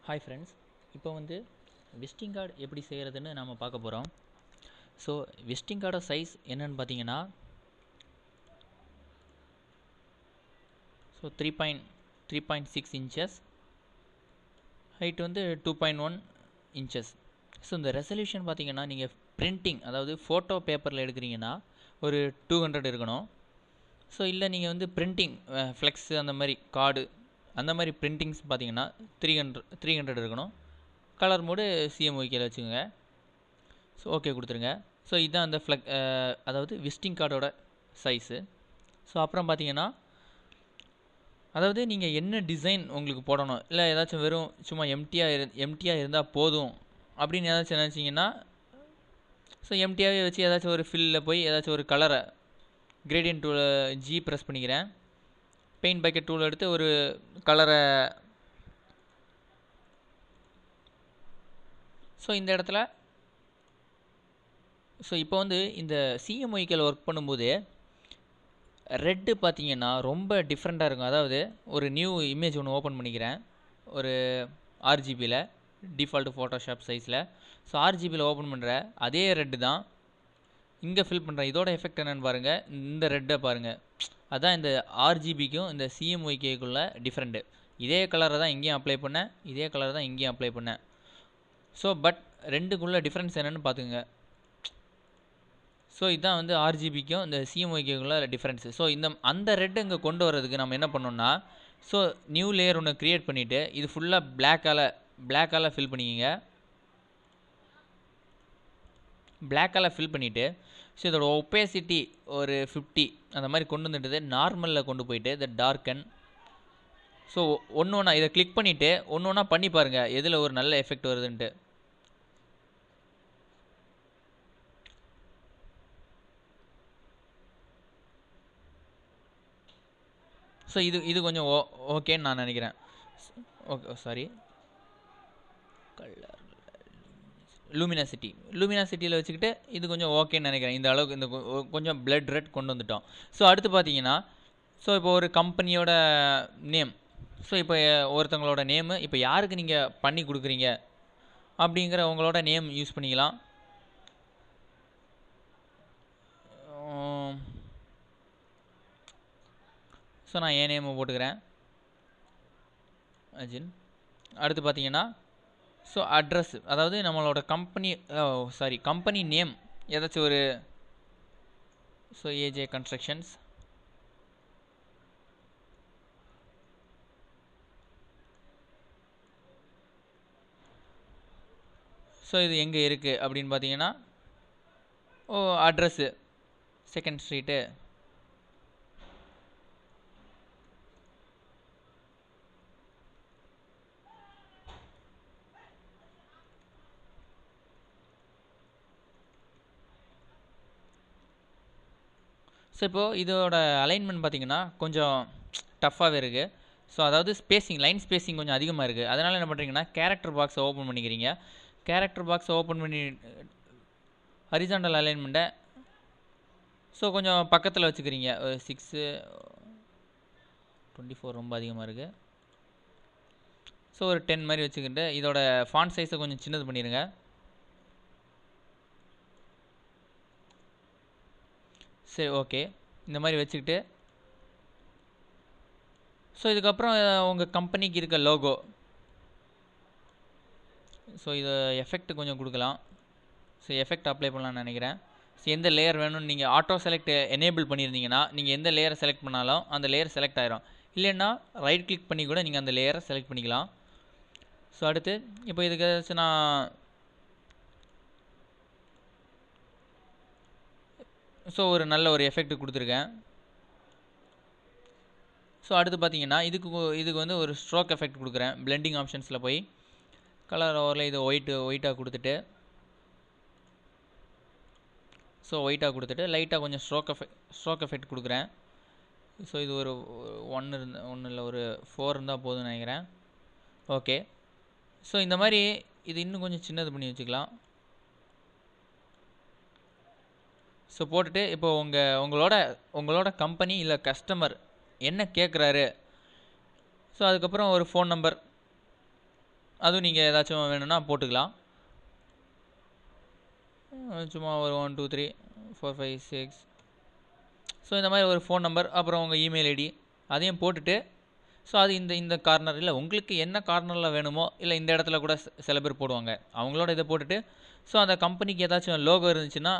Hi friends, இப்போ visiting card எப்படி செய்கிறதுன்னு நம்ம பார்க்க போகிறோம். ஸோ விசிட்டிங் கார்டோட சைஸ் என்னன்னு பார்த்தீங்கன்னா, so 3.6 inches, height 2.1 inches. So இந்த ரெசல்யூஷன் பார்த்தீங்கன்னா, நீங்கள் பிரிண்டிங் அதாவது ஃபோட்டோ பேப்பரில் எடுக்கிறீங்கன்னா ஒரு 200 இருக்கணும். ஸோ இல்லை நீங்கள் பிரிண்டிங் ஃப்ளெக்ஸு அந்த மாதிரி கார்டு அந்த மாதிரி பிரிண்டிங்ஸ் பார்த்தீங்கன்னா 300 இருக்கணும். கலர் மோடு சிஎம்ஒய்கேல வச்சுக்கோங்க. ஸோ ஓகே கொடுத்துருங்க. ஸோ இதுதான் அந்த அதாவது விசிட்டிங் கார்டோட சைஸு. ஸோ அப்புறம் பார்த்தீங்கன்னா, அதாவது நீங்கள் என்ன டிசைன் உங்களுக்கு போடணும், இல்லை ஏதாச்சும் வெறும் சும்மா எம்டியாக இருந்தால் போதும் அப்படின்னு ஏதாச்சும் நினச்சிங்கன்னா, ஸோ எம்டியாகவே வச்சு ஏதாச்சும் ஒரு ஃபில்லில் போய் ஏதாச்சும் ஒரு கலரை கிரேடியன்ட் டூலை ஜி ப்ரெஸ் பண்ணிக்கிறேன். பெயிண்ட் பக்கெட் டூல் எடுத்து ஒரு கலரை, ஸோ இந்த இடத்துல ஸோ இப்போ இந்த சிஎம்ஒய்கேல ஒர்க் பண்ணும்போது ரெட்டு பார்த்தீங்கன்னா ரொம்ப டிஃப்ரெண்ட்டாக இருக்கும். அதாவது ஒரு நியூ இமேஜ் ஒன்று ஓப்பன் பண்ணிக்கிறேன், ஒரு ஆர்ஜிபியில் டிஃபால்ட்டு ஃபோட்டோஷாப் சைஸில். ஸோ ஆர்ஜிபியில் ஓப்பன் பண்ணுற அதே ரெட்டு தான் இங்கே ஃபில் பண்ணுறேன். இதோட எஃபெக்ட் என்னென்னு பாருங்கள், இந்த ரெட்டை பாருங்கள். அதுதான் இந்த ஆர்ஜிபிக்கும் இந்த சிஎம்ஒய்கேக்குள்ள டிஃப்ரெண்ட்டு. இதே கலரை தான் இங்கேயும் அப்ளை பண்ணேன், இதே கலரை தான் இங்கேயும் அப்ளை பண்ணேன். ஸோ பட் ரெண்டுக்குள்ள டிஃப்ரென்ஸ் என்னென்னு பார்த்துங்க. ஸோ இதுதான் ஆர்ஜிபிக்கும் இந்த சிஎம்ஒய்கேக்குள்ள டிஃப்ரென்ஸு. ஸோ அந்த ரெட்டு இங்கே கொண்டு வரதுக்கு நம்ம என்ன பண்ணோம்னா, ஸோ நியூ லேயர் ஒன்று க்ரியேட் பண்ணிவிட்டு இது ஃபுல்லாக பிளாக்கால் ஃபில் பண்ணிக்கிங்க. பிளாக்கால் ஃபில் பண்ணிவிட்டு ஸோ இதோட ஒப்பேசிட்டி ஒரு 50 அந்த மாதிரி கொண்டு வந்துட்டு நார்மலில் கொண்டு போயிட்டு இந்த டார்க்கன். ஸோ ஒன்று ஒன்றா இதை கிளிக் பண்ணிவிட்டு ஒன்று ஒன்றா பண்ணி பாருங்கள் எதில் ஒரு நல்ல எஃபெக்ட் வருதுன்ட்டு. ஸோ இது கொஞ்சம் ஓகேன்னு நான் நினைக்கிறேன். ஓகே, சாரி, கலர் லூமினாசிட்டியில் வச்சுக்கிட்டு இது கொஞ்சம் ஓகேன்னு நினைக்கிறேன். இந்த அளவுக்கு இந்த கொஞ்சம் பிளட் ரெட் கொண்டு வந்துட்டோம். ஸோ அடுத்து பார்த்தீங்கன்னா, ஸோ இப்போ ஒரு கம்பெனியோட நேம், ஸோ இப்போ ஒருத்தவங்களோட நேமு, இப்போ யாருக்கு நீங்கள் பண்ணி கொடுக்குறீங்க அப்படிங்கிற உங்களோட நேம் யூஸ் பண்ணிக்கலாம். ஸோ நான் என் நேமை போட்டுக்கிறேன், அஜின். அடுத்து பார்த்தீங்கன்னா, ஸோ அட்ரஸ், அதாவது நம்மளோட கம்பெனி நேம் ஏதாச்சும் ஒரு, ஸோ ஏஜே கன்ஸ்ட்ரக்ஷன்ஸ். ஸோ இது எங்கே இருக்குது அப்படின்னு பார்த்தீங்கன்னா, அட்ரஸ்ஸு 2nd ஸ்ட்ரீட்டு. ஸோ இப்போது இதோட அலைன்மெண்ட் பார்த்திங்கன்னா கொஞ்சம் டஃப்பாகவே இருக்குது. ஸோ அதாவது லைன் ஸ்பேஸிங் கொஞ்சம் அதிகமாக இருக்குது. அதனால் என்ன பண்ணுறீங்கன்னா, கேரக்டர் பாக்ஸை ஓப்பன் பண்ணிக்கிறீங்க. கேரக்டர் பாக்ஸை ஓப்பன் பண்ணி ஹரிசாண்டல் அலைன்மெண்ட்டை ஸோ கொஞ்சம் பக்கத்தில் வச்சுக்கிறீங்க. 6:24 ரொம்ப அதிகமாக இருக்குது. ஸோ ஒரு 10 மாதிரி வச்சுக்கிட்டு இதோட ஃபாண்ட் சைஸை கொஞ்சம் சின்னது பண்ணிடுங்க. சரி, ஓகே. இந்த மாதிரி வச்சுக்கிட்டு ஸோ இதுக்கப்புறம் உங்கள் கம்பெனிக்கு இருக்க லோகோ, ஸோ இது எஃபெக்ட் கொஞ்சம் கொடுக்கலாம். ஸோ எஃபெக்ட் அப்ளை பண்ணலான்னு நினைக்கிறேன். ஸோ எந்த லேயர் வேணும்னு நீங்கள் ஆட்டோ செலக்ட் எனேபிள் பண்ணியிருந்தீங்கன்னா நீங்கள் எந்த லேயரை செலக்ட் பண்ணாலும் அந்த லேயர் செலக்ட் ஆகிரும். இல்லைன்னா ரைட் கிளிக் பண்ணி கூட நீங்கள் அந்த லேயரை செலக்ட் பண்ணிக்கலாம். ஸோ அடுத்து இப்போ இதுக்கு நான் ஸோ ஒரு நல்ல ஒரு எஃபெக்ட் கொடுத்துருக்கேன். ஸோ அடுத்து பார்த்தீங்கன்னா இதுக்கு ஒரு ஸ்ட்ரோக் எஃபெக்ட் கொடுக்குறேன். பிளெண்டிங் ஆப்ஷன்ஸில் போய் கலர் ஓவரில் இது ஒயிட்டாக கொடுத்துட்டு, ஸோ ஒயிட்டாக கொடுத்துட்டு லைட்டாக கொஞ்சம் ஸ்ட்ரோக் எஃபெக்ட் கொடுக்குறேன். ஸோ இது ஒரு 1 இல்லை ஒரு 4 இருந்தால் போதும்னு நினைக்கிறேன். ஓகே. ஸோ இந்த மாதிரி இது இன்னும் கொஞ்சம் சின்னது பண்ணி வச்சுக்கலாம். ஸோ போட்டுட்டு இப்போ உங்களோட கம்பெனி இல்லை கஸ்டமர் என்ன கேட்குறாரு, ஸோ அதுக்கப்புறம் ஒரு ஃபோன் நம்பர், அதுவும் நீங்கள் ஏதாச்சும் வேணும்னா போட்டுக்கலாம். சும்மா ஒரு 1 2 3 4 5 6. ஸோ இந்த மாதிரி ஒரு ஃபோன் நம்பர், அப்புறம் உங்கள் இமெயில் ஐடி அதையும் போட்டுட்டு, ஸோ அது இந்த இந்த கார்னர் இல்லை உங்களுக்கு என்ன கார்னரில் வேணுமோ, இல்லை இந்த இடத்துல கூட சில பேர் போடுவாங்க, அவங்களோட இதை போட்டுட்டு, ஸோ அந்த கம்பெனிக்கு ஏதாச்சும் லோகோ இருந்துச்சுன்னா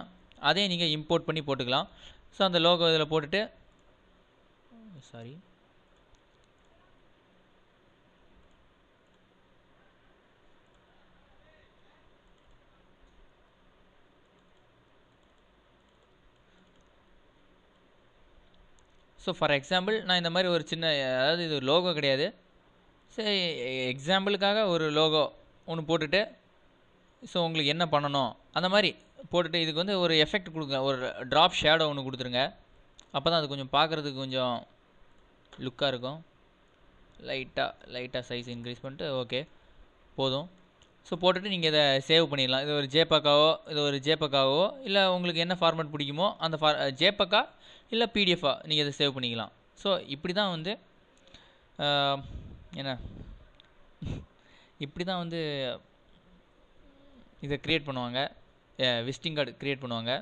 அதையும் நீங்கள் இம்போர்ட் பண்ணி போட்டுக்கலாம். ஸோ அந்த லோகோ இதில் போட்டுட்டு, சாரி ஸோ ஃபார் எக்ஸாம்பிள் நான் இந்த மாதிரி ஒரு சின்ன, அதாவது இது லோகோ கிடையாது, சரி எக்ஸாம்பிளுக்காக ஒரு லோகோ ஒன்று போட்டுட்டு, ஸோ உங்களுக்கு என்ன பண்ணணும் அந்த மாதிரி போட்டுட்டு, இதுக்கு வந்து ஒரு எஃபெக்ட் கொடுங்க, ஒரு ட்ராப் ஷேடோ ஒன்று கொடுத்துருங்க. அப்போ தான் அது கொஞ்சம் பார்க்குறதுக்கு கொஞ்சம் லுக்காக இருக்கும். லைட்டாக சைஸ் இன்க்ரீஸ் பண்ணிட்டு ஓகே போதும். ஸோ போட்டுட்டு நீங்கள் இதை சேவ் பண்ணிடலாம். இது ஒரு ஜேபக்காவோ இல்லை உங்களுக்கு என்ன ஃபார்மேட் பிடிக்குமோ அந்த ஜேபக்கா இல்லை பிடிஎஃபா நீங்கள் இதை சேவ் பண்ணிக்கலாம். ஸோ இப்படி தான் வந்து இப்படி தான் வந்து இதை க்ரியேட் பண்ணுவாங்க, விசிட்டிங் கார்டு க்ரியேட் பண்ணுவாங்க.